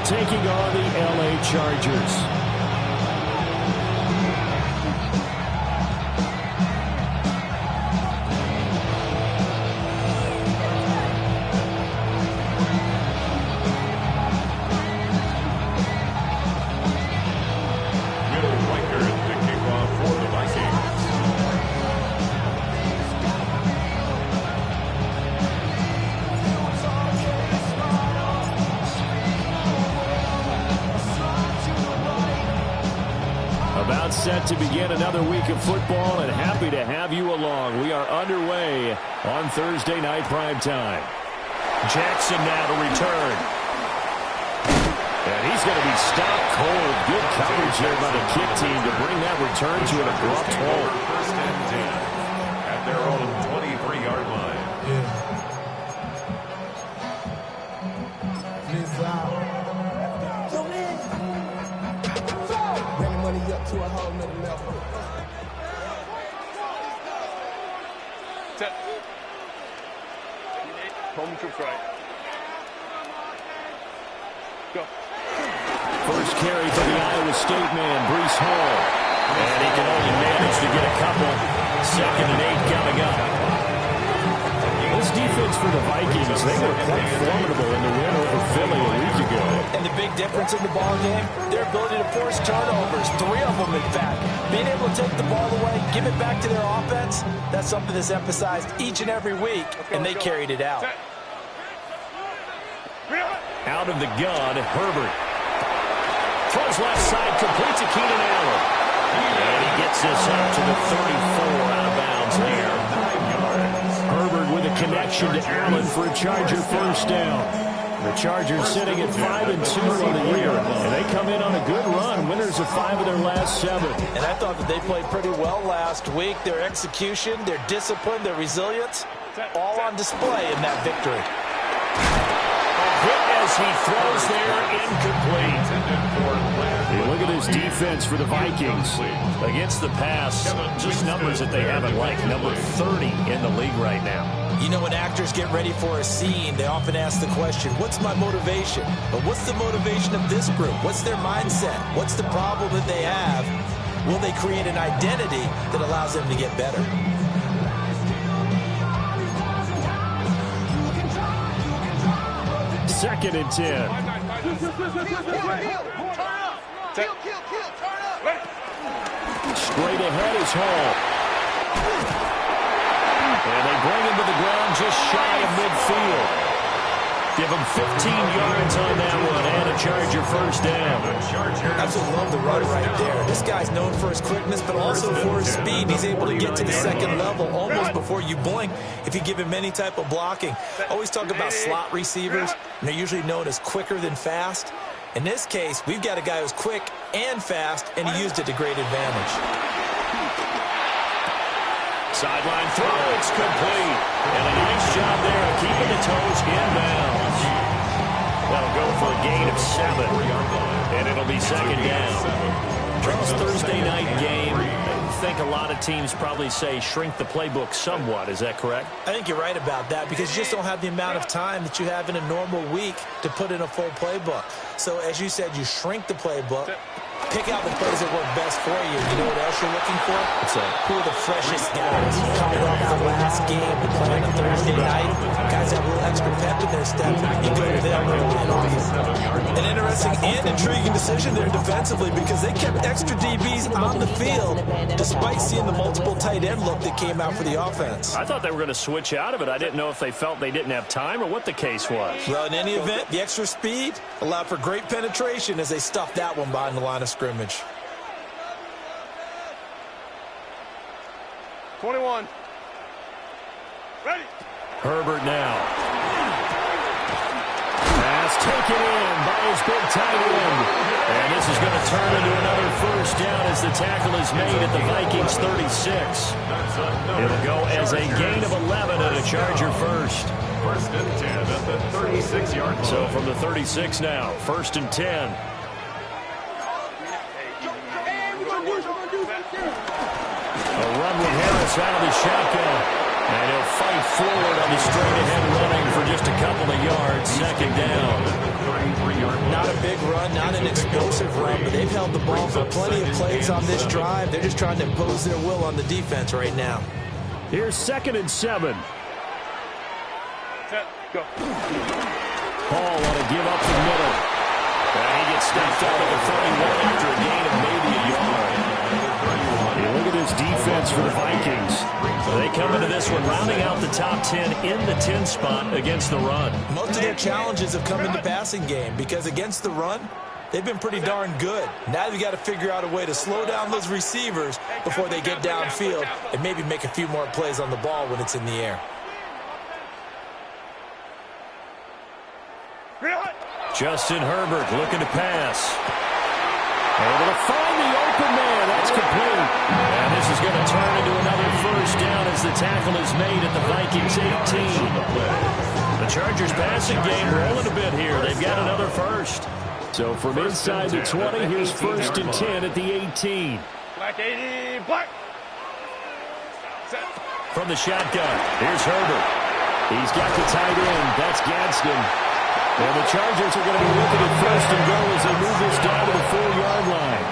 taking on the LA Chargers. Set to begin another week of football, and happy to have you along. We are underway on Thursday night primetime. Jackson now to return. And he's going to be stopped cold. Good coverage here by the kick team to bring that return to an abrupt halt. First and 10 at their own 23-yard line. Up to a whole nother level. Home to right. Go. First carry for the Iowa State man, Breece Hall. And he can only manage to get a couple. 2nd and 8 coming up. This defense for the Vikings, they were quite formidable in the win over Philly a week ago. And the big difference in the ball game, their ability to force turnovers, 3 of them in fact. Being able to take the ball away, give it back to their offense, that's something that's emphasized each and every week, and they carried it out. Out of the gun, Herbert. Throws left side, complete to Keenan Allen. And he gets this up to the 34 out of bounds there. Herbert with a connection to Allen for a Charger first down. The Chargers sitting at 5-2 on the year, and they come in on a good run, winners of 5 of their last 7. And I thought that they played pretty well last week. Their execution, their discipline, their resilience, all on display in that victory. Hit as he throws there, incomplete. Hey, look at this defense for the Vikings against the pass. Just numbers that they haven't liked. Number 30 in the league right now. You know, when actors get ready for a scene, they often ask the question, what's my motivation? But what's the motivation of this group? What's their mindset? What's the problem that they have? Will they create an identity that allows them to get better? Second and 10. Straight ahead is Hall. And they bring him to the ground just shy of midfield. Give him 15 yards on that one and a Charger first down. Absolutely love the run right there. This guy's known for his quickness, but also for his speed. He's able to get to the second level almost before you blink if you give him any type of blocking. I always talk about slot receivers, and they're usually known as quicker than fast. In this case, we've got a guy who's quick and fast, and he used it to great advantage. Sideline throw, it's complete. And a nice job there of keeping the toes inbounds. That'll go for a gain of 7. And it'll be second down. Charles, Thursday night game. I think a lot of teams probably say shrink the playbook somewhat. Is that correct? I think you're right about that because you just don't have the amount of time that you have in a normal week to put in a full playbook. So as you said, you shrink the playbook. Pick out the plays that work best for you. You know what else you're looking for? Who are the freshest guys coming off the last game and playing on Thursday night? Guys have a little extra pep in their step. You go to them early and often. An interesting and intriguing decision there defensively because they kept extra DBs on the field despite seeing the multiple tight end look that came out for the offense. I thought they were going to switch out of it. I didn't know if they felt they didn't have time or what the case was. Well, in any event, the extra speed allowed for great penetration as they stuffed that one behind the line of scrimmage. 21. Ready. Herbert now. Pass taken in by his big tight end. And this is going to turn into another first down as the tackle is made at the Vikings 36. It'll go as a gain of 11 and a Charger first. First and 10 at the 36-yard line. So from the 36 now, first and 10. A run with Harris out of the shotgun. And he'll fight forward on the straight-ahead running for just a couple of yards. Second down. Not a big run, not an explosive run, but they've held the ball for plenty of plays on this drive. They're just trying to impose their will on the defense right now. Here's 2nd and 7. Set, go. Paul want to give up the middle. And he gets stepped out of the 31 after a gain of maybe a yard. Yeah, look at this defense for the Vikings. They come into this one rounding out the top 10 in the 10 spot against the run. Most of their challenges have come in the passing game because against the run, they've been pretty darn good. Now they've got to figure out a way to slow down those receivers before they get downfield and maybe make a few more plays on the ball when it's in the air. Justin Herbert looking to pass. Able to find the open man. That's complete. And this is going to turn into another first down as the tackle is made at the Vikings 18. The Chargers passing game rolling a bit here. They've got another first. So from inside the 20, here's 1st and 10 at the 18. Black 80, black. Set. From the shotgun, here's Herbert. He's got the tight end. That's Gadsden. And the Chargers are going to be looking at 1st and goal as they move this down to the 4-yard line.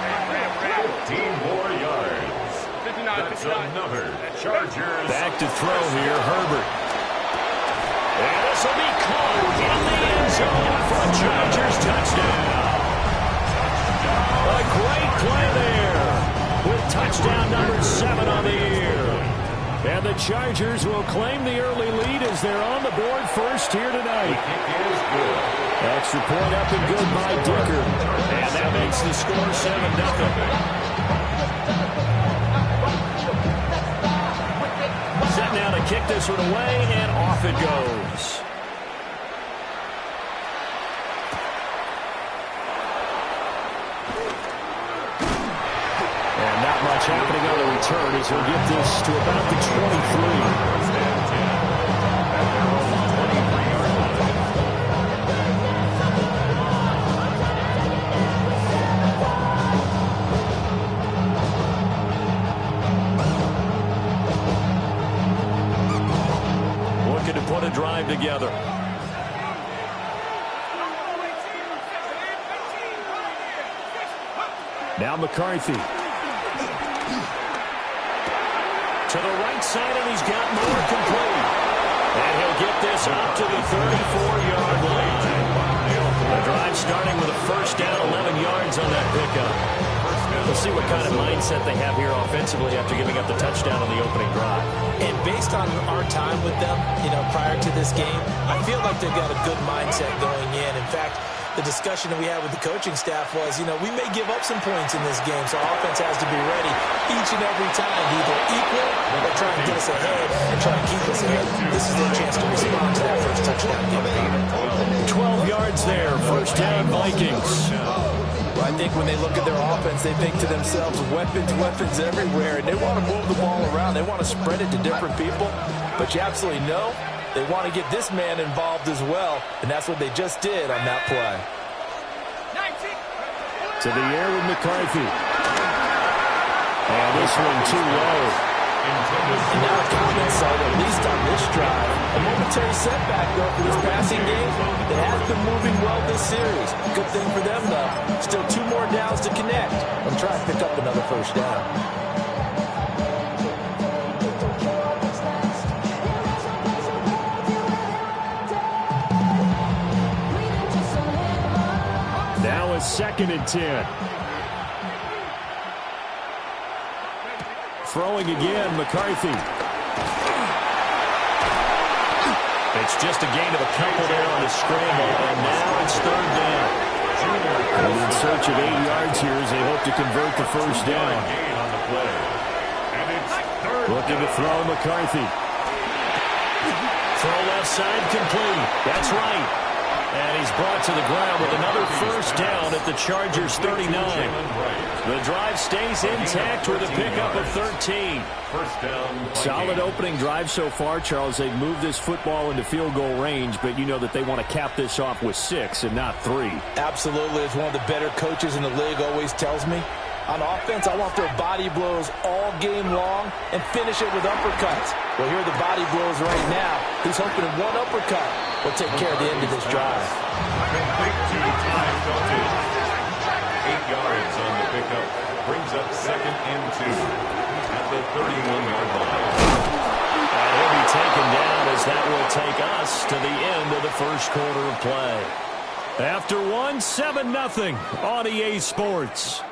15 more yards. 59, That's 59. another Chargers. Back to throw here, Herbert. And this will be caught in the end zone for a Chargers touchdown. A great play there with touchdown number 7 on the year. And the Chargers will claim the early lead as they're on the board first here tonight. Extra point up and good by Dicker. And that makes the score 7-0. Set now to kick this one away, and off it goes. And not much happening on the return as he'll get this to about the 23. Looking to put a drive together. Now McCarthy. To the right side, and he's got more complete. And he'll get this up to the 34-yard line. The drive starting with a first down, 11 yards on that pickup. We'll see what kind of mindset they have here offensively after giving up the touchdown on the opening drive. And based on our time with them, prior to this game, I feel like they've got a good mindset going in. In fact, the discussion that we had with the coaching staff was, we may give up some points in this game, so our offense has to be ready each and every time to either equal or try and get us ahead and try and keep us ahead. This is their chance to respond to that first touchdown game. 12 yards there, first down Vikings. Well, I think when they look at their offense, they think to themselves, weapons everywhere, and they want to move the ball around. They want to spread it to different people, but you absolutely know they want to get this man involved as well, and that's what they just did on that play. To the air with McCarthy. And this one too low. And now a comment side, at least on this drive. A momentary setback, though, for this passing game that has been moving well this series. Good thing for them, though. Still 2 more downs to connect and try and pick up another first down. Now it's 2nd and 10. Throwing again, McCarthy. It's just a gain of a couple there on the scramble, and now it's 3rd down. And in search of 8 yards here as they hope to convert the first down. Looking to throw McCarthy. Throw left side complete. That's right. And he's brought to the ground with another first down at the Chargers 39. The drive stays intact with a pickup of 13. First down. Solid opening drive so far, Charles. They've moved this football into field goal range, but you know that they want to cap this off with 6 and not 3. Absolutely. As one of the better coaches in the league always tells me, on offense, I want their body blows all game long and finish it with uppercuts. Well, here are the body blows right now. He's hoping one uppercut will take care of the end of this drive. Big two-time penalty. 8 yards on the pickup. Brings up 2nd and 2 at the 31-yard line. And he'll be taken down as that will take us to the end of the first quarter of play. After 7-0 on EA Sports.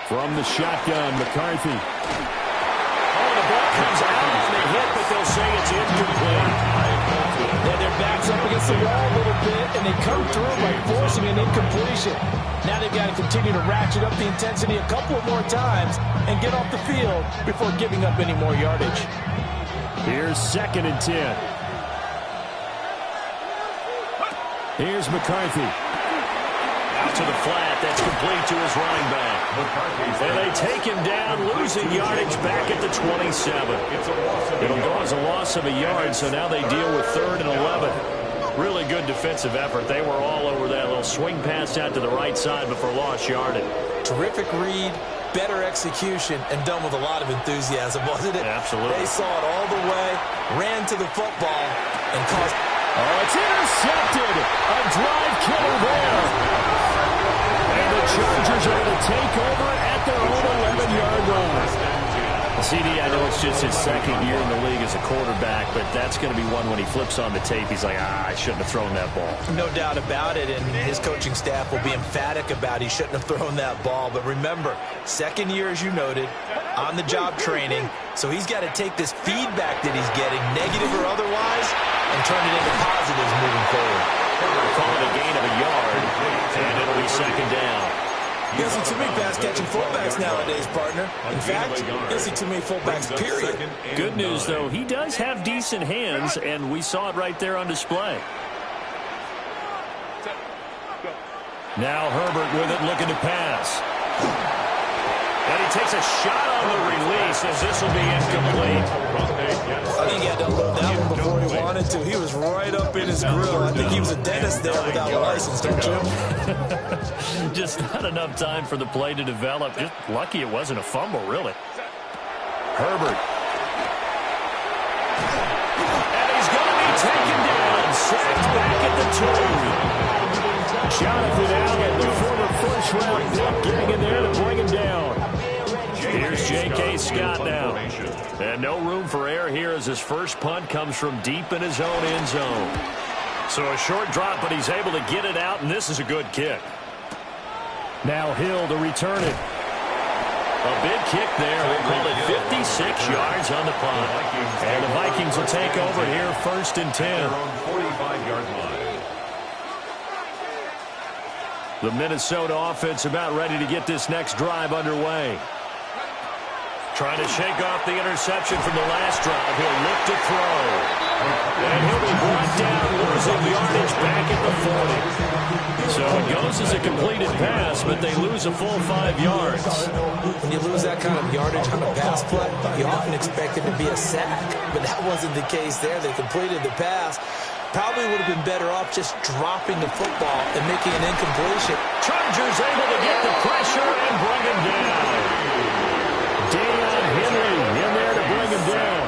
From the shotgun, McCarthy. Oh, the ball comes out on the hit, but they'll say it's incomplete. Yeah, their back's up against the wall a little bit, and they come through by forcing an incompletion. Now they've got to continue to ratchet up the intensity a couple of more times and get off the field before giving up any more yardage. Here's 2nd and 10. Here's McCarthy. Out to the flat. That's complete to his running back. And they take him down, losing yardage back at the 27. It'll go as a loss of a yard, so now they deal with 3rd and 11. Really good defensive effort. They were all over that little swing pass out to the right side before lost yardage. Terrific read, better execution, and done with a lot of enthusiasm, wasn't it? Absolutely. They saw it all the way, ran to the football, and caused... Oh, it's intercepted. A drive killer there. And the Chargers are going to take over at their own 11-yard line. CD, I know it's just his 2nd year in the league as a quarterback, but that's going to be one when he flips on the tape. He's like, I shouldn't have thrown that ball. No doubt about it, and his coaching staff will be emphatic about he shouldn't have thrown that ball. But remember, 2nd year, as you noted, on-the-job training, so he's got to take this feedback that he's getting, negative or otherwise, and turn it into positives moving forward. Call it a gain of a yard, and it'll be 2nd down. You don't see too many pass-catching fullbacks nowadays, partner. In fact, you don't see too many fullbacks, period. Good news, though, he does have decent hands, and we saw it right there on display. Now Herbert with it, looking to pass. And he takes a shot on the release as this will be incomplete. I think he had to unload that one before he wanted to. He was right up in his grill. I think he was a dentist there without a license, don't you? Just not enough time for the play to develop. Just lucky it wasn't a fumble, really. Herbert. And he's going to be taken down. Sacked back at the 2. Jonathan Allen, the former first-round pick, getting in there to bring him down. Here's J.K. Scott now. And no room for error here as his first punt comes from deep in his own end zone. So a short drop, but he's able to get it out, and this is a good kick. Now Hill to return it. A big kick there. We'll call it 56 yards on the punt. And the Vikings will take over here 1st and 10. Their own 45-yard line. The Minnesota offense about ready to get this next drive underway. Trying to shake off the interception from the last drive. He'll look to throw. And he'll be brought down, losing yardage back at the 40. So it goes as a completed pass, but they lose a full 5 yards. When you lose that kind of yardage on a pass play, you often expect it to be a sack. But that wasn't the case there. They completed the pass. Probably would have been better off just dropping the football and making an incompletion. Chargers able to get the pressure and bring him down. Deion Henry in there to bring him down.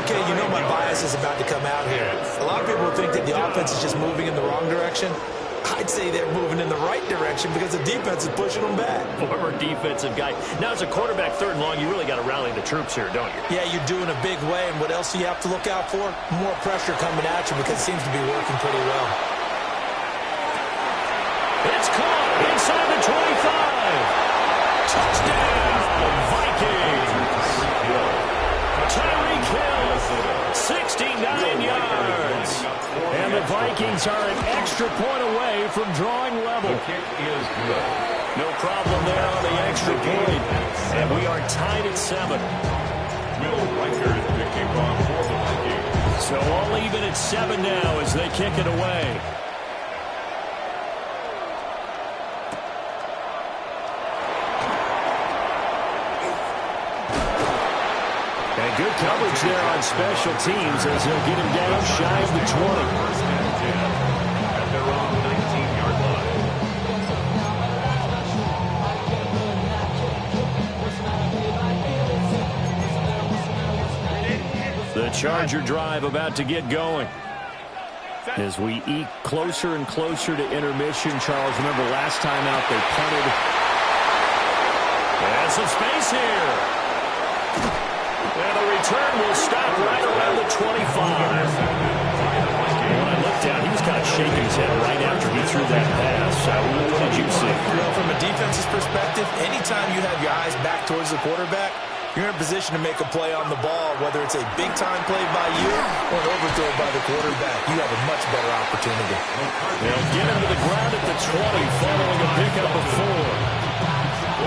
Okay, you know my bias is about to come out here. A lot of people think that the offense is just moving in the wrong direction. I'd say they're moving in the right direction because the defense is pushing them back. Former defensive guy. Now, as a quarterback, 3rd and long, you really got to rally the troops here, don't you? Yeah, you're doing a big way, and what else do you have to look out for? More pressure coming at you because it seems to be working pretty well. It's caught inside the 25. Touchdown, Vikings. Tyreek Hill, 69 yards. And the Vikings are an extra point away from drawing level. The kick is good. No problem there on the extra point. And we are tied at 7. Will Riker is the kickoff for the Vikings. So all even at 7 now as they kick it away. good coverage there on special teams as he'll get him down shy of the 20. First and 10 at their own 19-yard line. The Charger drive about to get going. As we eke closer and closer to intermission, Charles, remember last time out they punted. There's some space here. And the return will stop right around the 25. When I looked down, he was kind of shaking his head right after he threw that pass. What did you see? Well, from a defense's perspective, anytime you have your eyes back towards the quarterback, you're in a position to make a play on the ball, whether it's a big-time play by you or an overthrow by the quarterback. You have a much better opportunity. They'll get him to the ground at the 20 following a pickup of 4.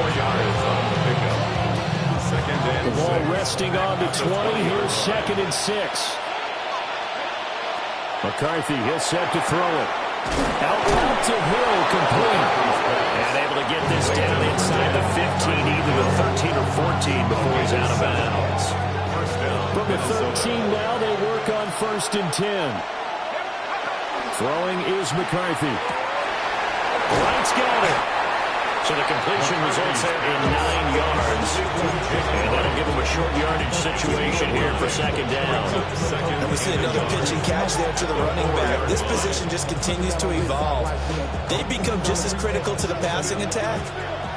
4 yards on the pickup. Second and The ball 6. resting on the 20. Here's 2nd and 6. McCarthy, he'll set to throw it. Out route to Hill, complete. And able to get this down inside the 15, either the 13 or 14 before he's out of bounds. From the 13 now, they work on 1st and 10. Throwing is McCarthy. Wright's got it. So the completion results there in 9 yards. And that'll give him a short yardage situation here for 2nd down. And we see another pitch and catch there to the running back. This position just continues to evolve. They become just as critical to the passing attack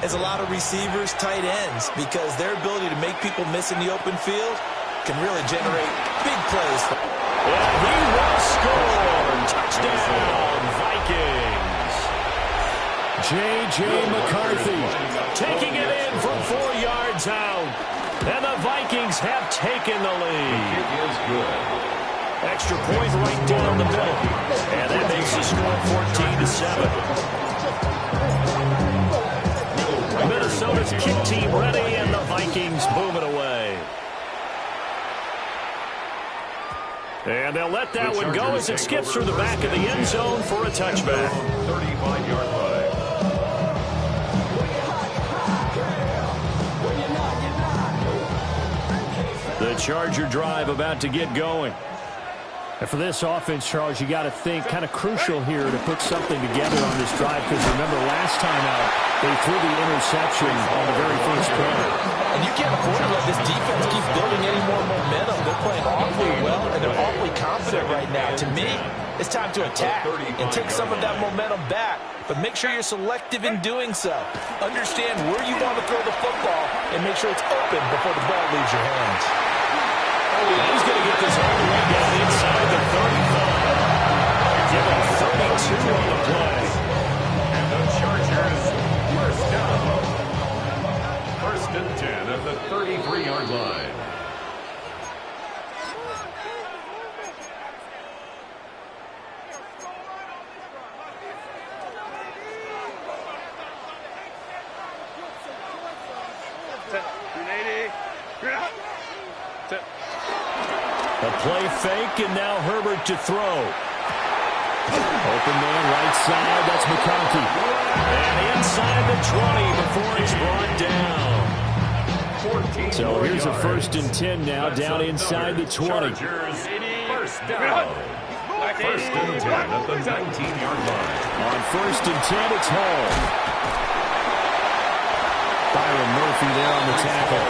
as a lot of receivers, tight ends, because their ability to make people miss in the open field can really generate big plays. And he will score. Touchdown, Vikings. J.J. McCarthy taking it in from 4 yards out. And the Vikings have taken the lead. It is good. Extra point right down the middle. And that makes the score 14-7. Minnesota's kick team ready, and the Vikings move it away. And they'll let that one go as it skips through the back of the end zone for a touchback. 35-yard line. The Charger drive about to get going. And for this offense, Charles, you got to think kind of crucial here to put something together on this drive, because remember last time out they threw the interception on the very first play. And you can't afford to let this defense keep building any more momentum. They're playing awfully well, and they're awfully confident right now. To me, it's time to attack and take some of that momentum back. But make sure you're selective in doing so. Understand where you want to throw the football and make sure it's open before the ball leaves your hands. He's going to get this all the way down inside the 35. Give him 32 on the play. And the Chargers first down. 1st and 10 at the 33-yard line. A play fake, and now Herbert to throw. Open man right side, that's McConkey. And inside the 20 before he's brought down. So here's a 1st and 10 now, down inside the 20. Chargers first down. 1st and 10 at the 19-yard line. On 1st and 10, it's Hall. Byron Murphy there on the tackle.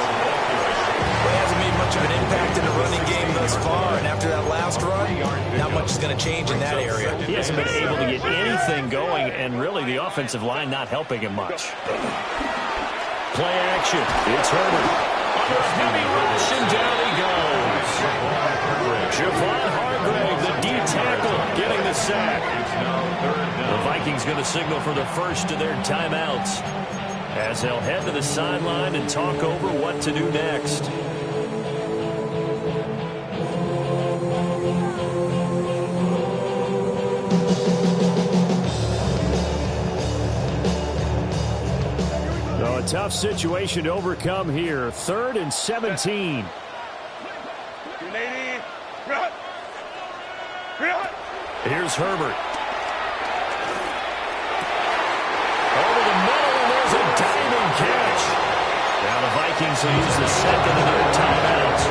Well, he hasn't made much of an impact in the running game thus far, and after that last run, not much is going to change in that area. He hasn't been able to get anything going, and really the offensive line not helping him much. Play action. It's Herbert. Heavy rush, and down he goes. Javon Hargrave, the D tackle, getting the sack. The Vikings going to signal for the first of their timeouts, as they'll head to the sideline and talk over what to do next. So a tough situation to overcome here. 3rd and 17. Here's Herbert. Over the middle, and there's a diving catch. Now the Vikings will use the 2nd of their timeouts.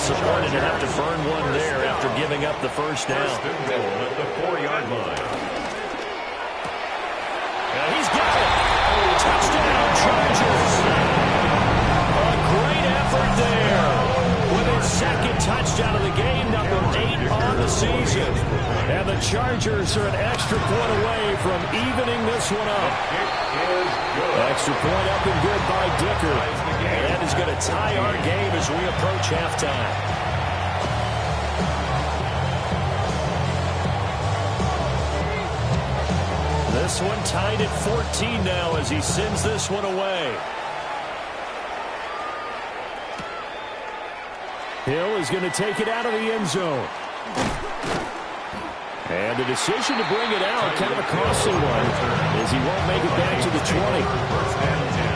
disappointed to have to burn one there after giving up the first down. First and goal at the 4-yard line. He's got it. Touchdown, Chargers. A great effort there. With his second touchdown of the game, number 8 on the season. And the Chargers are an extra point away from evening this one up. Extra point up and good by Dicker. And that is going to tie our game as we approach halftime. This one tied at 14 now as he sends this one away. Hill is going to take it out of the end zone. And the decision to bring it out, kind of a costly one, as he won't make it back to the 20. First and 10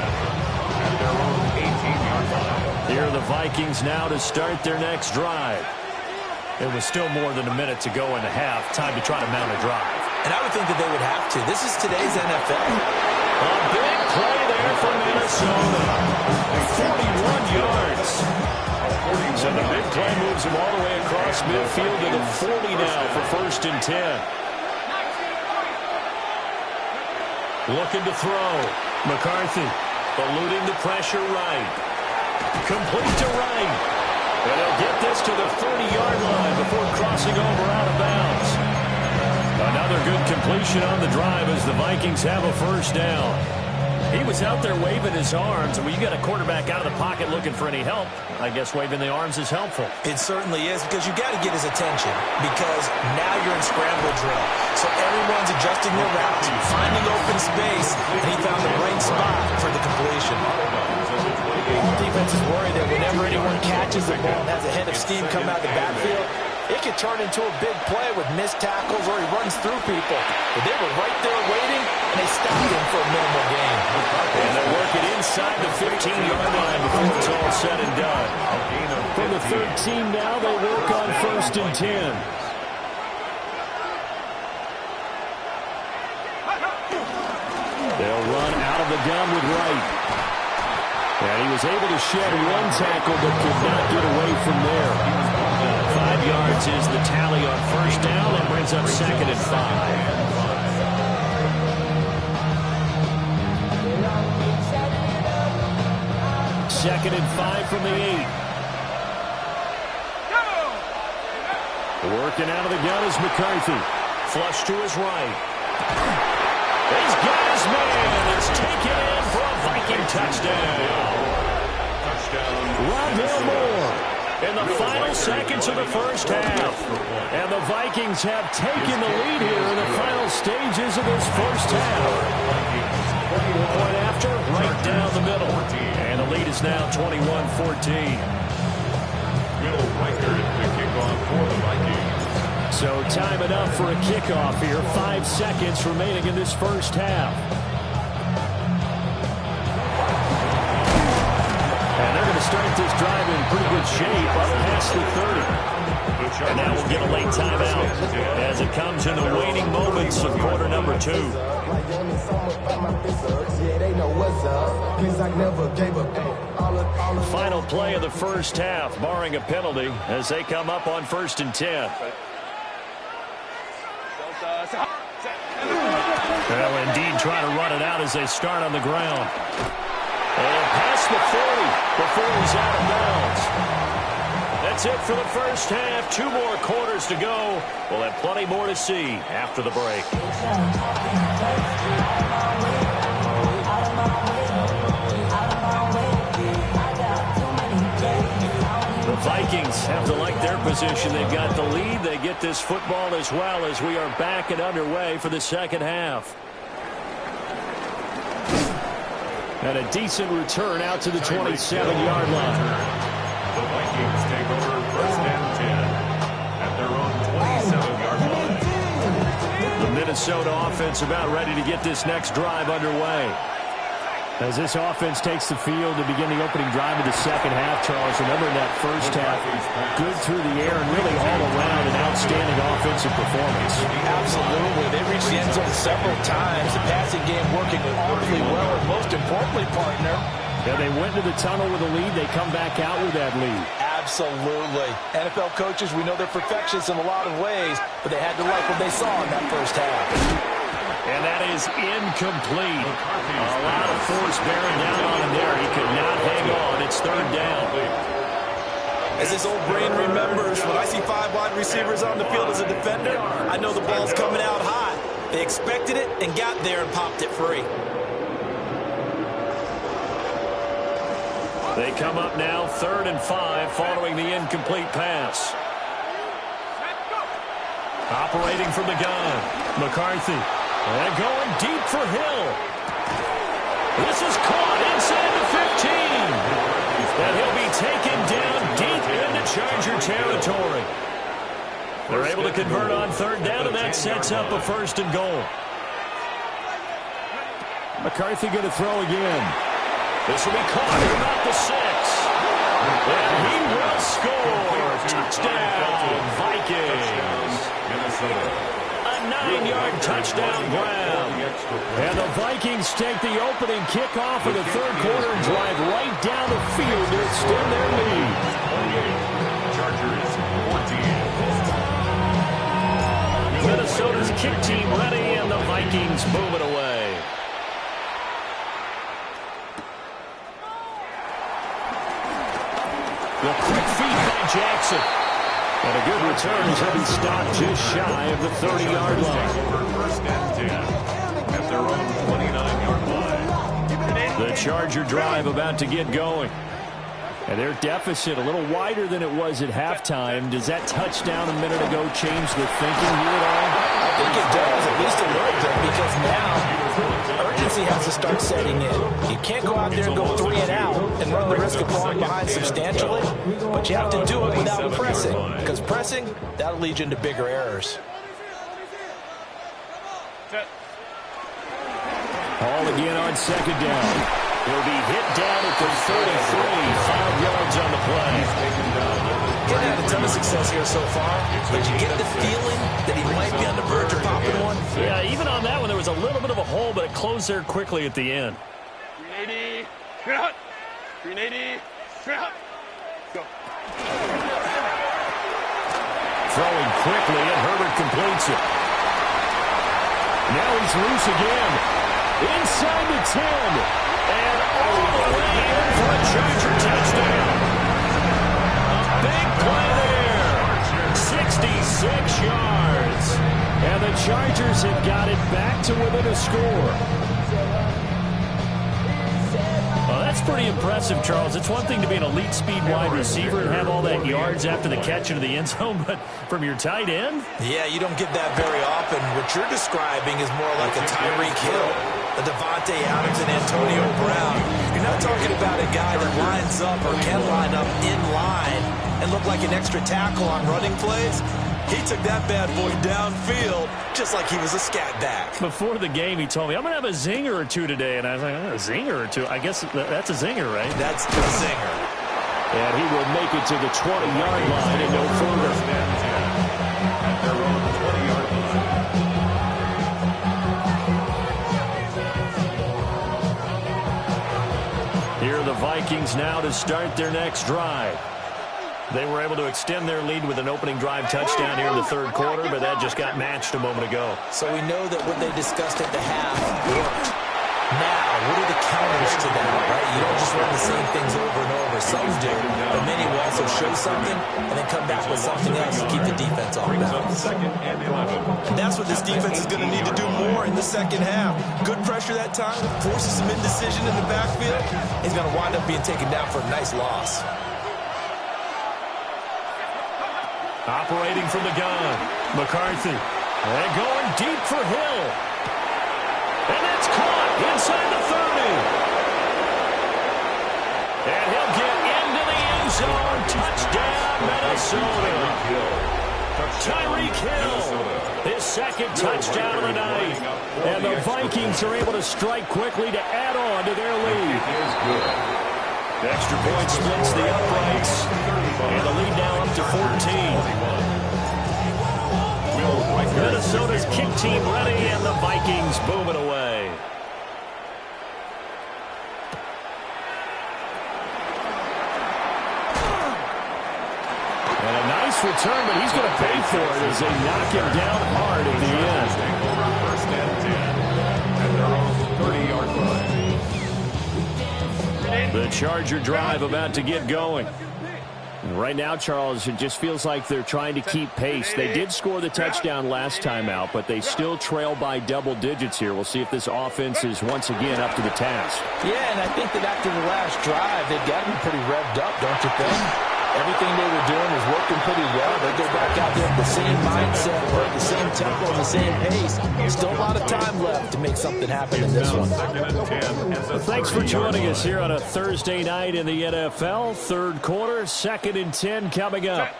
at their own 18-yard line. Here are the Vikings now to start their next drive. It was still more than a minute to go in the half. Time to try to mount a drive. And I would think that they would have to. This is today's NFL. A big play there for Minnesota. 41 yards. So the big play moves him all the way across midfield to the 40 now for first and 10. Looking to throw. McCarthy eluding the pressure right. Complete to right. And he'll get this to the 30-yard line before crossing over out of bounds. Another good completion on the drive as the Vikings have a first down. He was out there waving his arms, and when you got a quarterback out of the pocket looking for any help, I guess waving the arms is helpful. It certainly is, because you got to get his attention, because now you're in scramble drill. So everyone's adjusting their routes, finding open space, and he found the right spot for the completion. Defense is worried that whenever anyone catches the ball and has a head of steam come out of the backfield, it could turn into a big play with missed tackles or he runs through people. But they were right there waiting, and they stopped him for a minimal gain. And they're working inside the 15-yard line before it's all said and done. From the 13 now, they work on first and 10. They'll run out of the gun with Wright. And he was able to shed one tackle but could not get away from there. 5 yards is the tally on first down. That brings up second and 5. Second and 5 from the 8. Working out of the gun is McCarthy. Flush to his right. He's got his man. It's taken in for a Viking touchdown. Rondale Moore. In the final seconds of the first half. And the Vikings have taken the lead here in the final stages of this first half. Point after, right down the middle. And the lead is now 21-14. Will Reichard the kickoff for the Vikings. So time it up for a kickoff here. 5 seconds remaining in this first half. And they're going to start this drive in pretty good shape up past the 30. And now we'll get a late timeout as it comes in the waning moments of quarter number 2. Final play of the first half, barring a penalty, as they come up on first and 10. Well, indeed, trying to run it out as they start on the ground. And past the 40 before he's out of bounds. That's it for the first half. 2 more quarters to go. We'll have plenty more to see after the break. The Vikings have to like their position. They've got the lead. They get this football as well as we are back and underway for the second half. And a decent return out to the 27-yard line. The Vikings take over first and 10 at their own 27-yard line. The Minnesota offense about ready to get this next drive underway. As this offense takes the field to begin the opening drive of the second half, Charles, remember that first half, good through the air and really all around an outstanding offensive performance. Absolutely. They reached the end zone several times. The passing game working awfully well, and most importantly, partner, Yeah, they went into the tunnel with a lead. They come back out with that lead. Absolutely. NFL coaches, we know they're perfectionists in a lot of ways, but they had to like what they saw in that first half. And that is incomplete. A lot of force bearing down on him there. He could not hang on. It's third down. As this old brain remembers, when I see 5 wide receivers on the field as a defender, I know the ball's coming out high. They expected it and got there and popped it free. They come up now 3rd and 5 following the incomplete pass. Operating from the gun, McCarthy. And going deep for Hill. This is caught inside the 15. And he'll be taken down deep into Charger territory. They're able to convert on 3rd down, and that sets up a 1st and goal. McCarthy going to throw again. This will be caught at about the 6. And he will score. Touchdown, Vikings. A 9-yard touchdown grab. And the Vikings take the opening kickoff of the 3rd quarter and drive right down the field to extend their lead. Chargers 14. Minnesota's kick team ready, and the Vikings move it away. The quick feed by Jackson. And a good return as he'll be stopped just shy of the 30-yard line. First and 10 at their own 29-yard line. The Charger drive about to get going. And their deficit a little wider than it was at halftime. Does that touchdown a minute ago change the thinking here at all? I think it does, at least a little bit, because now urgency has to start setting in. You can't go out there and go 3 and out and run the risk of falling behind substantially, but you have to do it without pressing, because pressing, that'll lead you into bigger errors. Hall again on 2nd down. He'll be hit down at the 33, 5 yards on the play. He's had a ton of success here so far, but you get the feeling that he might be on the verge of popping one. Yeah, even on that one, there was a little bit of a hole, but it closed there quickly at the end. 380, straight out. 380, straight out. Go. Throwing quickly, and Herbert completes it. Now he's loose again. Inside the 10. And all the way in for a Charger touchdown. A big play there. 66 yards. And the Chargers have got it back to within a score. Well, that's pretty impressive, Charles. It's one thing to be an elite speed wide receiver and have all that yards after the catch into the end zone, but from your tight end? Yeah, you don't get that very often. What you're describing is more like a Tyreek Hill, a Devontae Adams, and Antonio Brown. You're not talking about a guy that lines up or can line up in line and look like an extra tackle on running plays. He took that bad boy downfield just like he was a scat back. Before the game, he told me, I'm going to have a zinger or two today. And I was like, a zinger or two? I guess that's a zinger, right? That's a zinger. And he will make it to the 20-yard line and no further. At their own 20-yard line. Here are the Vikings now to start their next drive. They were able to extend their lead with an opening drive touchdown here in the 3rd quarter, but that just got matched a moment ago. So we know that what they discussed at the half worked. Now, what are the counters to that, right? You don't just run the same things over and over. Some do, but many will also show something and then come back with something else to keep the defense off balance. 2nd and 11. And that's what this defense is going to need to do more in the second half. Good pressure that time, forces some indecision in the backfield. He's going to wind up being taken down for a nice loss. Operating from the gun, McCarthy. And going deep for Hill. And that's caught inside the 30. And he'll get into the end zone. Touchdown, Minnesota. Tyreek Hill, his 2nd touchdown of the night. And the Vikings are able to strike quickly to add on to their lead. Extra point splits the uprights. And the lead now up to 14. Minnesota's kick team ready, and the Vikings boom it away. nice return, but he's going to pay for it as they knock him down hard at the end. First and 10 at their own 30-yard line. The Charger drive about to get going. Right now, Charles, it just feels like they're trying to keep pace. They did score the touchdown last time out, but they still trail by double digits here. We'll see if this offense is once again up to the task. Yeah, and I think that after the last drive, they've got to be pretty revved up, don't you think? Everything they were doing was working pretty well. They go back out there with the same mindset, or the same tempo, and the same pace. Still a lot of time left to make something happen in this one. Well, thanks for joining us here on a Thursday night in the NFL. Third quarter, 2nd and 10 coming up.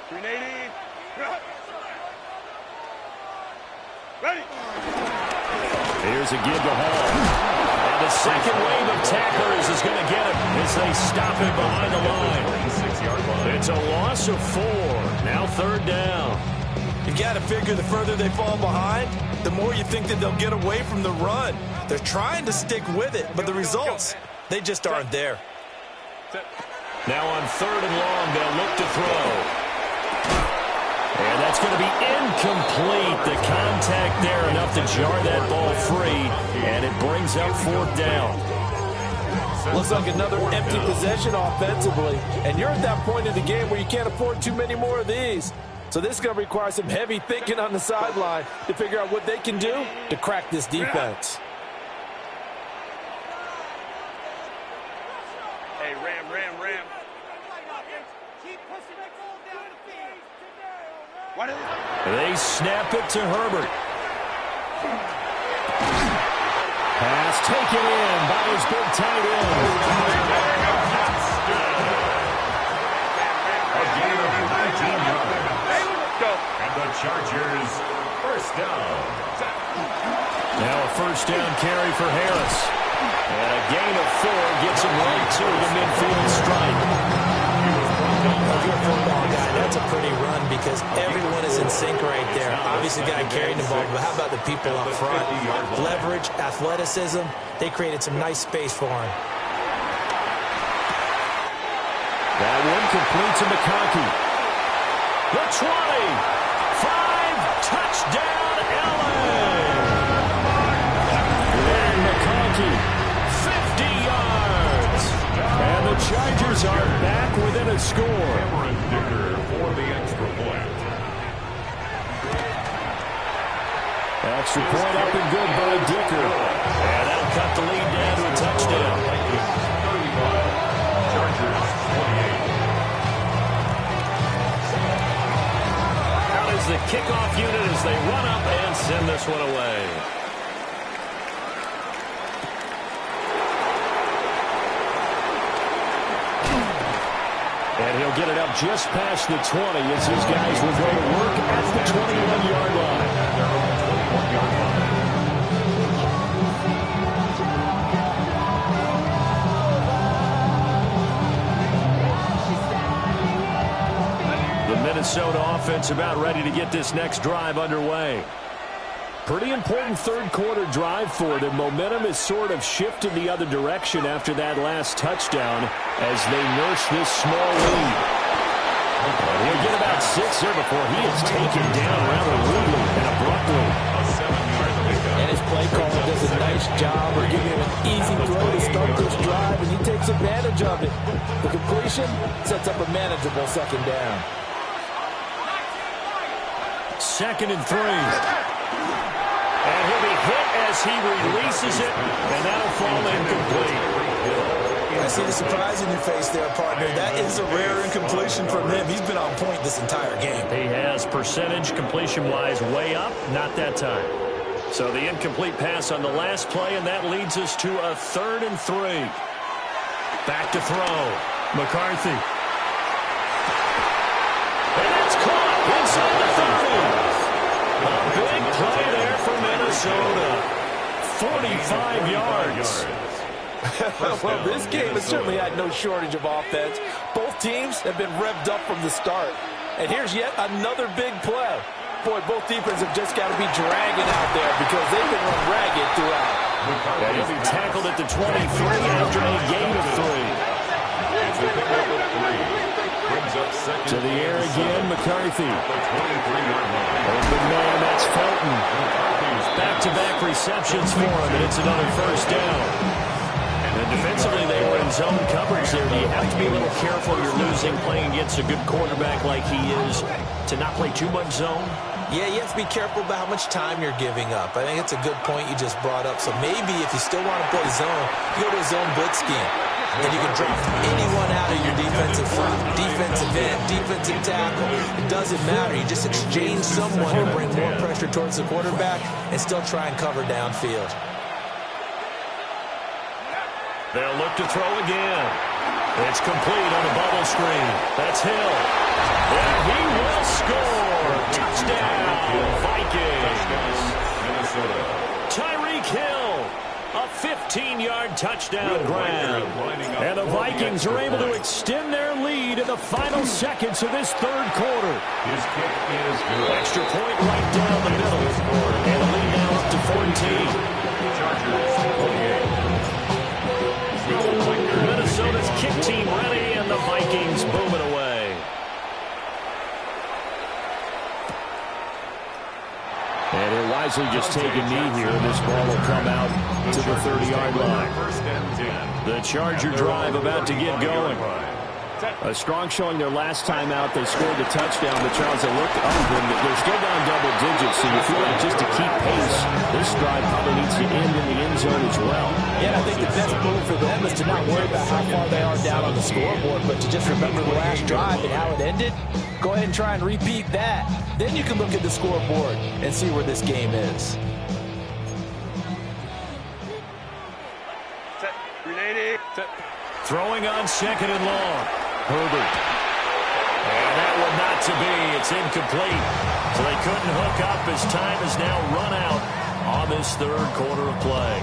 380. Ready. Here's a give to Hall. And the second wave of tacklers is going to get him as they stop him behind the line. It's a loss of 4. Now 3rd down. You got to figure the further they fall behind, the more you think that they'll get away from the run. They're trying to stick with it, but the results, they just aren't there. Now on 3rd and long, they'll look to throw. And that's going to be incomplete. The contact there enough to jar that ball free, and it brings up 4th down. Looks like another empty possession offensively, and you're at that point in the game where you can't afford too many more of these. So this is going to require some heavy thinking on the sideline to figure out what they can do to crack this defense. Hey, Ram. They snap it to Herbert. Pass taken in by his big tight end. A gain of 19 yards. And the Chargers first down. Now a first down carry for Harris. And a gain of 4 gets him right to the midfield stripe. If you're a football guy, that's a pretty run because everyone is in sync right there. Obviously, the guy carrying the ball, but how about the people up front? Leverage, athleticism, they created some nice space for him. That one complete to McConkey. The 20, 5, touchdown, LA! And McConkey, 50 yards. And the Chargers are back within a score. Cameron Dicker for the extra point. Extra point up and good by Dicker. And that'll cut the lead down to a touchdown. 35. Chargers 28. Out is the kickoff unit as they run up and send this one away. And he'll get it up just past the 20 as these guys will go to work at the 21-yard line. The Minnesota offense about ready to get this next drive underway. Pretty important third quarter drive for them. Momentum is sort of shifted the other direction after that last touchdown as they nurse this small lead. And he'll get about 6 there before he is taken down rather rudely and abruptly. And his play caller does a nice job of giving him an easy throw to start this drive, and he takes advantage of it. The completion sets up a manageable 2nd down. 2nd and 3. And he'll be hit as he releases it, and that'll fall incomplete. I see the surprise in your face there, partner. That is a rare incompletion from him. He's been on point this entire game. He has percentage completion-wise way up, not that time. So the incomplete pass on the last play, and that leads us to a 3rd and 3. Back to throw. McCarthy. And it's caught inside the 30. A big play there for Minnesota. 45 yards. Well, this game has certainly had no shortage of offense. Both teams have been revved up from the start. And here's yet another big play. Boy, both defenses have just got to be dragging out there because they've been run ragged throughout. And he'll be tackled at the 23 after a gain of 3. It's a pick up of 3. Brings up second. To the air again, McCarthy. At the 23-yard line. Open man, that's Felton. Back-to-back receptions for him, and it's another first down. And defensively, they were in zone coverage there. You have to be a little careful. You're losing playing against a good quarterback like he is to not play too much zone. Yeah, you have to be careful about how much time you're giving up. I think it's a good point you just brought up. So maybe if you still want to play zone, you go to a zone blitz scheme. And you can drop anyone out of your defensive front, defensive end, defensive tackle. It doesn't matter. You just exchange someone to bring more pressure towards the quarterback and still try and cover downfield. They'll look to throw again. It's complete on a bubble screen. That's Hill. And he will score. Touchdown, Vikings. Minnesota. Tyreek Hill, a 15-yard touchdown grab. And the Vikings are able to extend their lead in the final seconds of this third quarter. His kick is good. Extra point right down the middle. And the lead now up to 14. Chargers 28. Minnesota's kick team ready, and the Vikings booming away. And he'll wisely just take a knee here, and this ball will come out to the 30-yard line. First and 10. The Charger drive about to get going. A strong showing their last time out. They scored the touchdown, but Charles, they looked up, and they're still down double digits, so you feel like just to keep pace, this drive probably needs to end in the end zone as well. Yeah, I think the best move for them is to not worry about how far they are down on the scoreboard, but to just remember the last drive and how it ended. Go ahead and try and repeat that. Then you can look at the scoreboard and see where this game is. Set. 380. Set. Throwing on second and long. Herbert. And that one not to be. It's incomplete. So they couldn't hook up as time has now run out on this third quarter of play.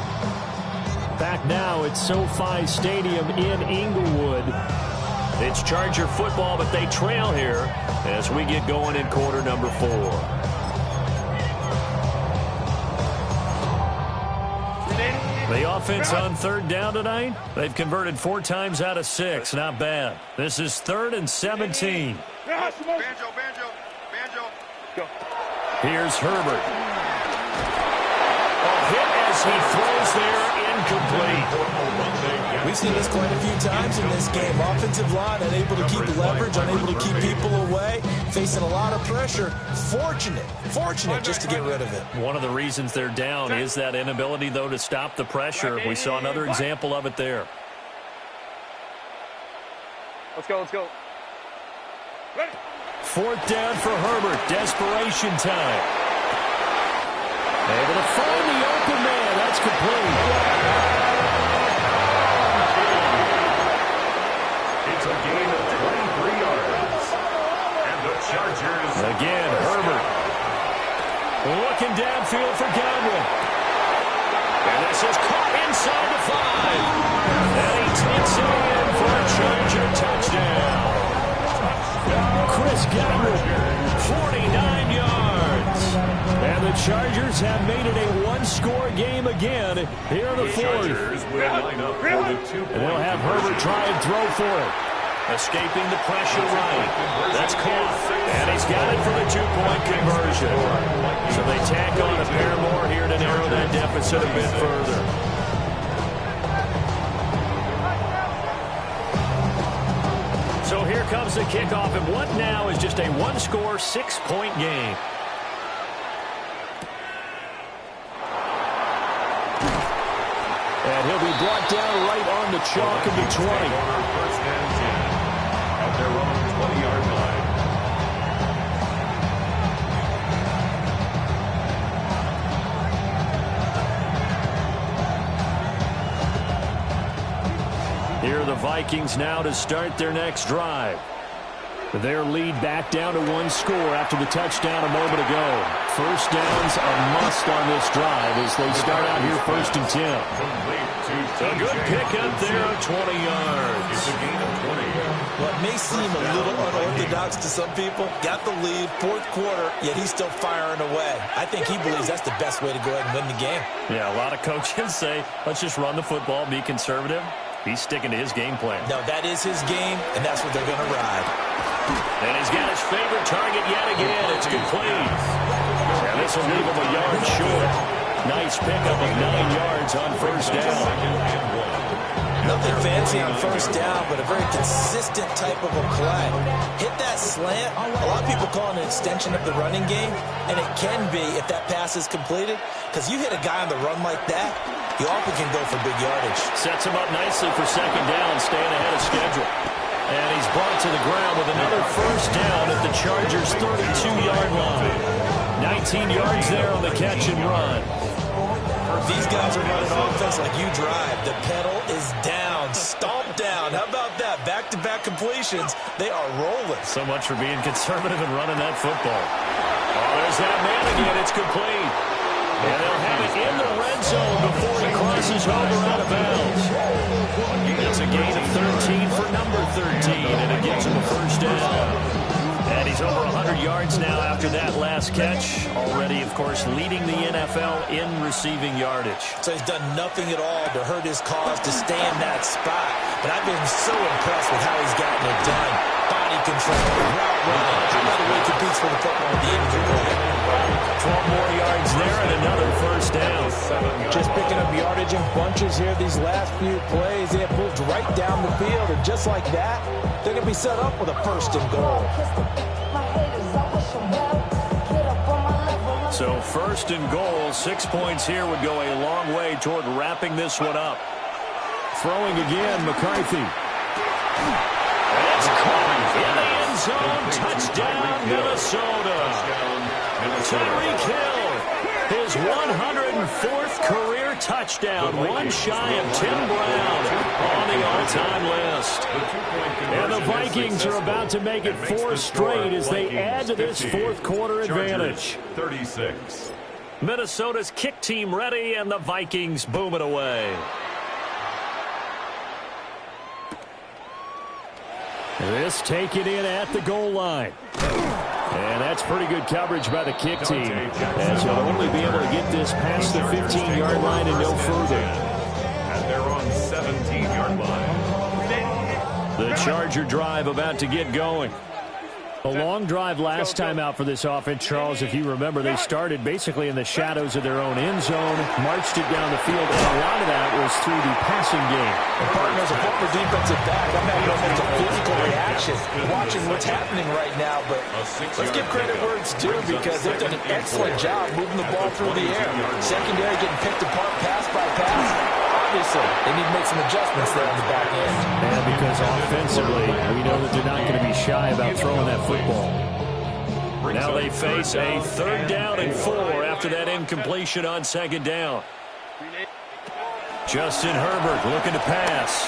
Back now at SoFi Stadium in Inglewood. It's Charger football, but they trail here as we get going in quarter number 4. The offense on third down tonight, they've converted 4 times out of 6. Not bad. This is 3rd and 17. Banjo. Go. Here's Herbert. A hit as he throws there, incomplete. We've seen this quite a few times in this game. Offensive line unable to keep leverage, unable to keep people away, facing a lot of pressure. Fortunate just to get rid of it. One of the reasons they're down is that inability, though, to stop the pressure. We saw another example of it there. Let's go. Ready. 4th down for Herbert. Desperation time. Able to find the open man. That's complete. It's a gain of 23 yards. And the Chargers. Again, Herbert. Looking downfield for Godwin. And this is caught inside the 5. And he takes it in for a Charger touchdown. Chris Godwin, 49 yards. And the Chargers have made it a one-score game again here in the fourth. Chargers will line up for the 2-point. And they'll have Herbert try and throw for it. Escaping the pressure right. That's caught. And he's got it for the 2-point conversion. So they tack on a pair more here to narrow that deficit a bit further. So here comes the kickoff, and what now is just a one-score, 6-point game. And he'll be brought down right on the chalk of the 20. First and 10 at their own 20-yard line. Here are the Vikings now to start their next drive. Their lead back down to 1 score after the touchdown a moment ago. First down's a must on this drive as they start out here 1st and 10. A good pickup there of 20 yards. It's a gain of 20. What may seem a little unorthodox to some people, got the lead, 4th quarter, yet he's still firing away. I think he believes that's the best way to go ahead and win the game. Yeah, a lot of coaches say, let's just run the football, be conservative. He's sticking to his game plan. No, that is his game, and that's what they're going to ride. And he's got his favorite target yet again. It's complete. And this will leave him a yard short. Nice pickup of 9 yards on first down. Nothing fancy on first down, but a very consistent type of a play. Hit that slant. A lot of people call it an extension of the running game, and it can be if that pass is completed, because you hit a guy on the run like that, you often can go for big yardage. Sets him up nicely for second down, staying ahead of schedule. And he's brought to the ground with another first down at the Chargers' 32-yard line. 19 yards there on the catch and run. These guys are running offense like you drive. The pedal is down, stomped down. How about that? Back-to-back completions. They are rolling. So much for being conservative and running that football. Oh, there's that man again. It's complete. And they'll have it in the red zone before he crosses over out of bounds. It's a gain of 13 for number 13, and it gets him a first down. And he's over 100 yards now after that last catch. Already, of course, leading the NFL in receiving yardage. So he's done nothing at all to hurt his cause to stay in that spot. But I've been so impressed with how he's gotten it done. Body control, route running. By the way, he competes for the football at the end of the play. 12 more yards there and another first down. Just picking up yardage in bunches here these last few plays. They have moved right down the field, and just like that, they're going to be set up with a first and goal. So first and goal, 6 points here would go a long way toward wrapping this one up. Throwing again, McCarthy. It's caught in the end zone. Touchdown, Minnesota. Tyreek Hill, his 104th career touchdown, one shy of Tim Brown on the all-time list. And the Vikings are about to make it 4 straight as they add to this fourth quarter advantage. 36. Minnesota's kick team ready, and the Vikings boom it away. This taken in at the goal line. And that's pretty good coverage by the kick team, as he'll only be able to get this past the 15-yard line and no further. And they're on 17-yard line. The Charger drive about to get going. A long drive last time out for this offense, Charles. If you remember, they started basically in the shadows of their own end zone, marched it down the field, and a lot of that was through the passing game. And partners, a former defensive back, I'm having almost a physical reaction watching what's happening right now. But let's give credit where it's due, because they've done an excellent job moving the ball through the air. Secondary getting picked apart pass by pass. Obviously, they need to make some adjustments there on the back end. And because offensively, we know that they're not going to be shy about throwing that football. Now they face a 3rd down and 4 after that incompletion on 2nd down. Justin Herbert looking to pass.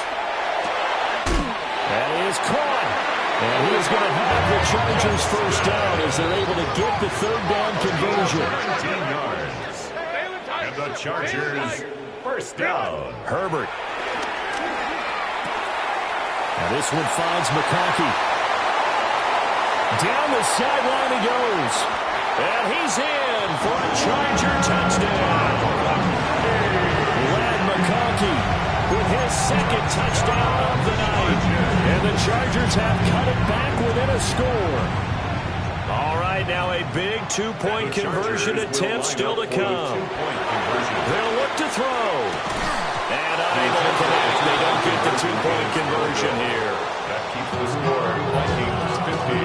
That is caught. And he is going to have the Chargers first down as they're able to get the 3rd down conversion. 19 yards. And the Chargers first down. Herbert. Now this one finds McConkey. Down the sideline he goes. And he's in for a Charger touchdown. Ladd McConkey With his 2nd touchdown of the night. And the Chargers have cut it back within a score. All right, now a big 2-point conversion attempt still to come. They'll look to throw. And unable to connect. They don't get the 2-point conversion here. That keeps the score. Vikings 50.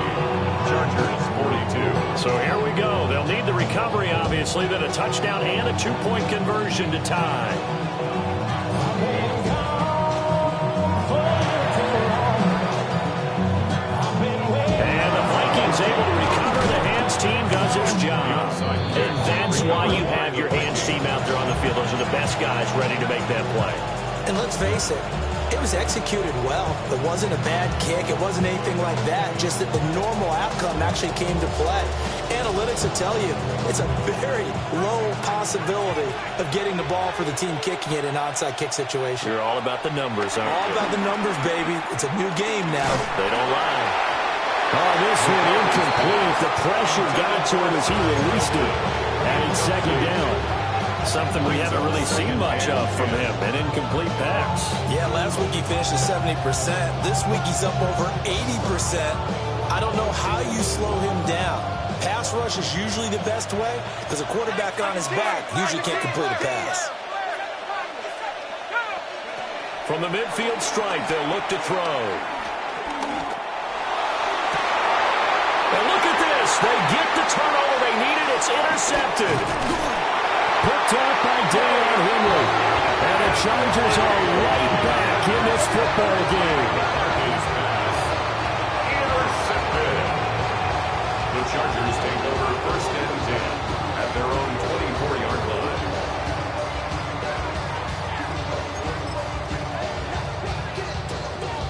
Chargers 42. So here we go. They'll need the recovery, obviously, then a touchdown and a 2-point conversion to tie. And the Vikings able to recover. The hands team does its job. And that's why you have your hands team out there on the field. Those are the best guys ready to make that play. And let's face it, it was executed well. It wasn't a bad kick. It wasn't anything like that. Just that the normal outcome actually came to play. Analytics will tell you it's a very low possibility of getting the ball for the team kicking it in an onside kick situation. You're all about the numbers, aren't you? All about the numbers, baby. It's a new game now. They don't lie. Oh, this one incomplete. The pressure got to him as he released it. And it's 2nd down. Something we haven't really seen much of from him. An incomplete pass. Yeah, last week he finished at 70%. This week he's up over 80%. I don't know how you slow him down. Pass rush is usually the best way because a quarterback on his back usually can't complete a pass. From the midfield stripe, they'll look to throw. And look at this. They get the turnover they needed. It's intercepted. Picked up by Deion Henry. And the Chargers are right back in this football game. Intercepted. The Chargers take over first and 10 at their own 24-yard line.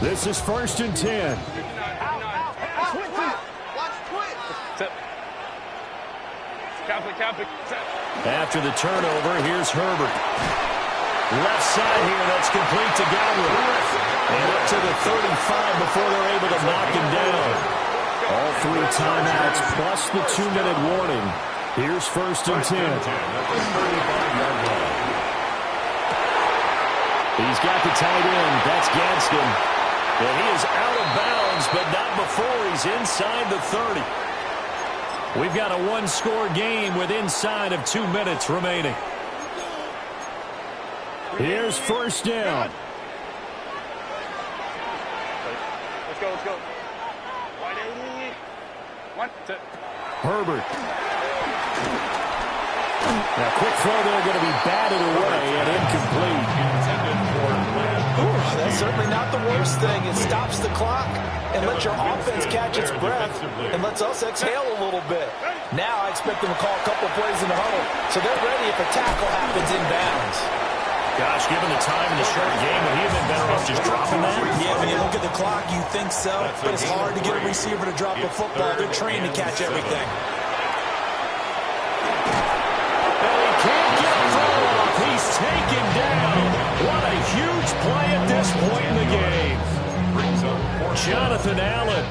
This is first and 10. After the turnover, here's Herbert. Left side here, that's complete to Godwin. And up to the 35 before they're able to knock him down. All 3 timeouts plus the 2-minute warning. Here's first and 10. He's got the tight end. That's Gadsden. And he is out of bounds, but not before he's inside the 30. We've got a 1-score game with inside of 2 minutes remaining. Here's first down. Let's go, let's go. 180. Herbert. Now, quick throw there, going to be batted away and incomplete. Ooh, that's certainly not the worst thing. It stops the clock and lets your offense catch its breath and lets us exhale a little bit. Now I expect them to call a couple plays in the huddle so they're ready if a tackle happens in bounds. Gosh, given the time in the short game, would he have been better off just dropping that? Yeah, when you look at the clock, you think so, but it's hard to get a receiver to drop a football. They're trained to catch everything. And he can't get a throw off. He's taken down. What a huge play at this point in the game. Jonathan Allen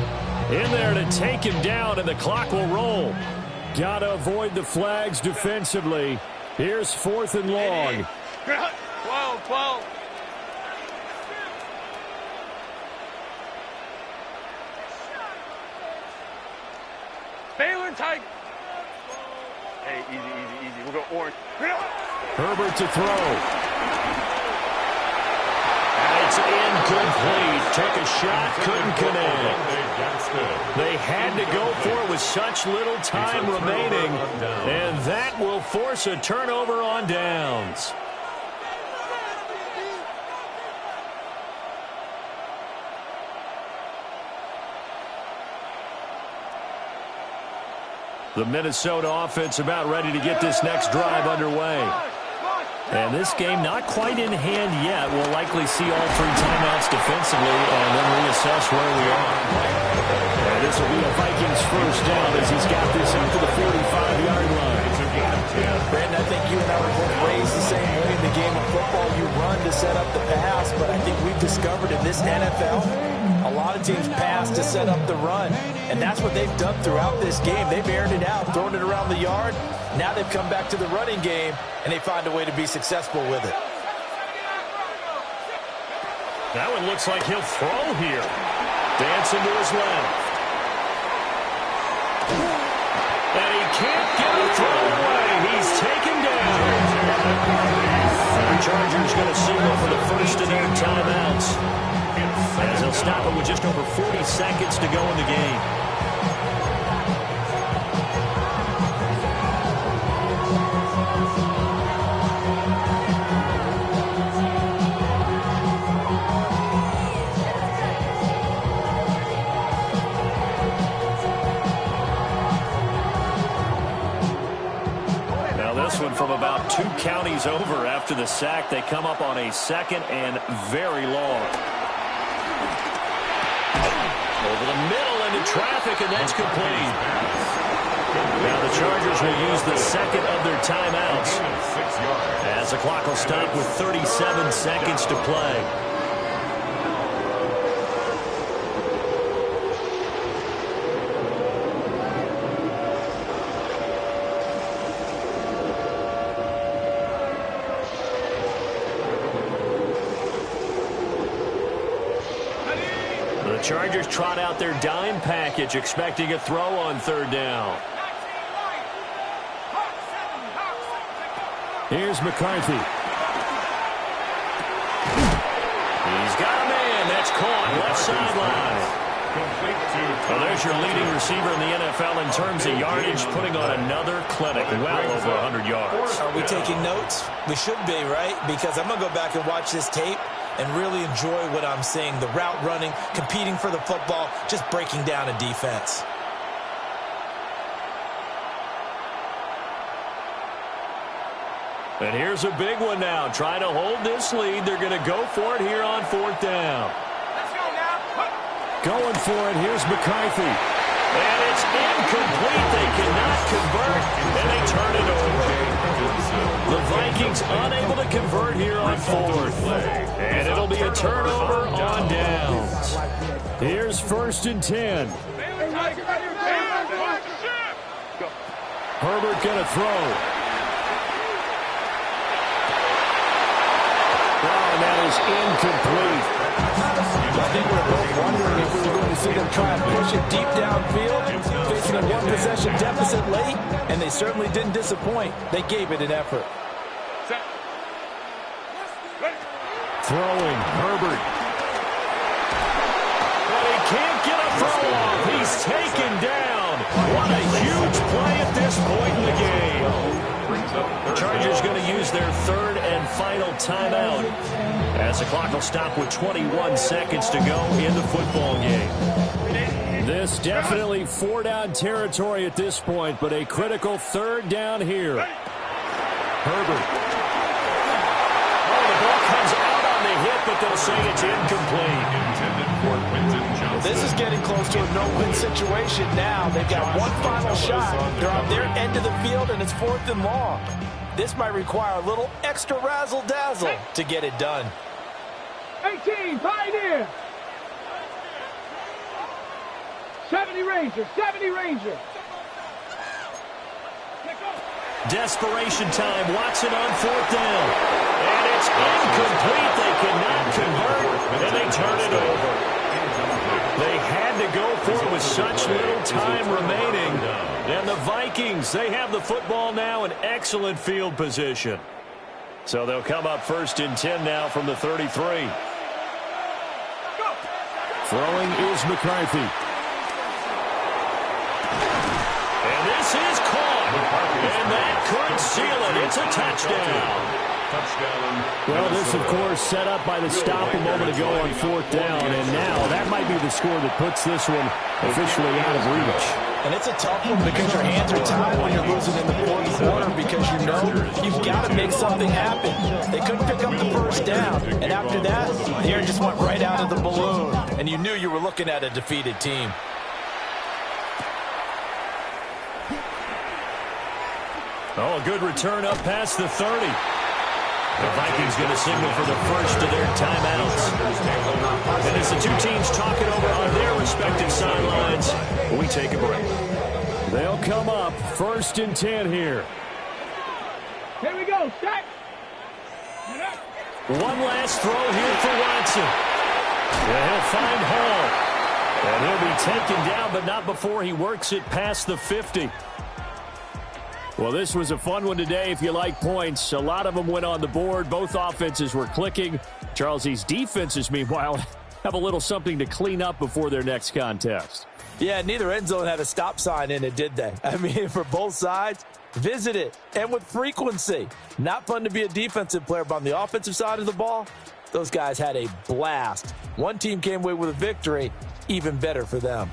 in there to take him down, and the clock will roll. Got to avoid the flags defensively. Here's 4th and long. 12. Baylor tight. Hey, easy. We'll go orange. Herbert to throw. It's incomplete. Took a shot, couldn't connect. They had to go for it with such little time remaining, and that will force a turnover on downs. The Minnesota offense about ready to get this next drive underway. And this game not quite in hand yet. We'll likely see all 3 timeouts defensively and then reassess where we are. And this will be a Vikings first down as he's got this up to the 45-yard line. Brandon, I think you and I were both raised the same way in the game of football. You run to set up the pass, but I think we've discovered in this NFL, a lot of teams pass to set up the run. And that's what they've done throughout this game. They've aired it out, thrown it around the yard. Now they've come back to the running game, and they find a way to be successful with it. That one looks like he'll throw here. Dancing to his left. And he can't get a throw away. He's taken down. The Chargers going to signal for the first of their timeouts, as they'll stop it with just over 40 seconds to go in the game. From about 2 counties over after the sack, they come up on a 2nd and very long. Over the middle into traffic, and that's complete. Now the Chargers will use the 2nd of their timeouts as the clock will stop with 37 seconds to play. Chargers trot out their dime package, expecting a throw on third down. Here's McCarthy. He's got a man. That's caught left sideline. Well, there's your leading receiver in the NFL in terms of yardage, putting on another clinic, well over 100 yards. Are we taking notes? We should be, right? Because I'm going to go back and watch this tape and really enjoy what I'm seeing. The route running, competing for the football, just breaking down a defense. And here's a big one now. Trying to hold this lead. They're going to go for it here on fourth down. Going for it. Here's McCarthy. And it's incomplete. They cannot convert, and they turn it over. The Vikings unable to convert here on fourth. And it'll be a turnover on downs. Here's 1st and 10. Herbert going to throw. And that is incomplete. I think we're both wondering if we were going to see them try and push it deep downfield, facing a one-possession deficit late, and they certainly didn't disappoint. They gave it an effort. Throwing, Herbert. But he can't get a throw off. He's taken down. What a huge play at this point in the game. The Chargers going to use their third and final timeout as the clock will stop with 21 seconds to go in the football game. This definitely 4-down territory at this point, but a critical 3rd down here. Herbert. Oh, the ball comes out on the hit, but they'll say it's incomplete. This is getting close to a no-win situation now. They've got one final shot. They're on their end of the field, and it's 4th and long. This might require a little extra razzle-dazzle to get it done. 18, Pioneer. 70 Ranger, 70 Ranger. Desperation time. Watson on 4th down. And it's incomplete. They cannot convert, and they turn it over. They had to go for it with such little time remaining. And the Vikings, they have the football now in excellent field position. So they'll come up 1st and 10 now from the 33. Throwing is McCarthy. And this is caught. And that could seal it. It's a touchdown. Well, this, of course, set up by the stop a moment ago on 4th down, and now that might be the score that puts this one officially out of reach. And it's a tough one because your hands are tied when you're losing in the 4th quarter because you know you've got to make something happen. They couldn't pick up the 1st down, and after that, the air just went right out of the balloon, and you knew you were looking at a defeated team. Oh, a good return up past the 30. The Vikings going to signal for the first of their timeouts. And as the two teams talk it over on their respective sidelines, we take a break. They'll come up 1st and 10 here. Here we go, stack. One last throw here for Watson. Yeah, he'll find Hall. And he'll be taken down, but not before he works it past the 50. Well, this was a fun one today if you like points. A lot of them went on the board. Both offenses were clicking. Charles, these defenses, meanwhile, have a little something to clean up before their next contest. Yeah, neither end zone had a stop sign in it, did they? I mean, for both sides, visit it, and with frequency. Not fun to be a defensive player, but on the offensive side of the ball, those guys had a blast. One team came away with a victory, even better for them.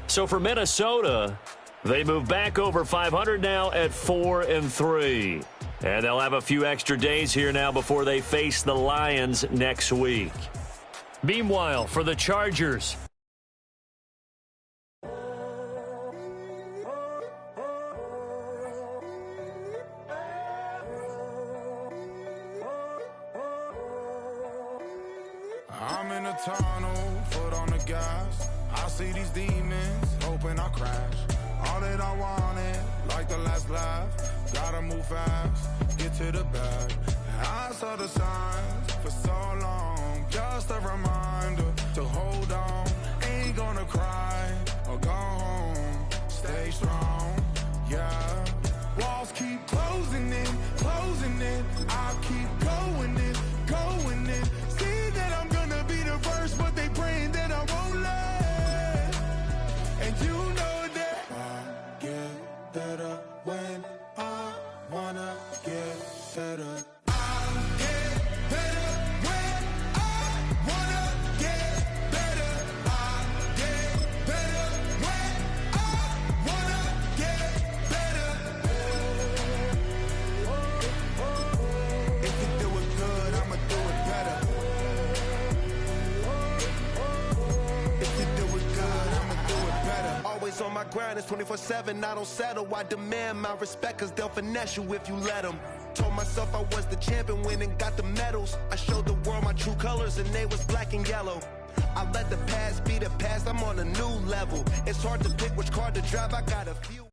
So for Minnesota, they move back over 500 now at 4-3. And they'll have a few extra days here now before they face the Lions next week. Meanwhile, for the Chargers, I'm in a tunnel, foot on the gas. I see these demons, hoping I crash. All that I wanted, like the last laugh. Gotta move fast, get to the bag. I saw the signs for so long, just a reminder. or go home. Stay strong, yeah. Walls keep closing in, closing in. I keep going in, going in. See that I'm gonna be the first, but they praying that I won't let. And you know that I get better when I wanna get better. On my grind, it's 24/7, I don't settle. I demand my respect, cause they'll finesse you if you let them. Told myself I was the champion, went and got the medals. I showed the world my true colors and they was black and yellow. I let the past be the past, I'm on a new level. It's hard to pick which car to drive, I got a few.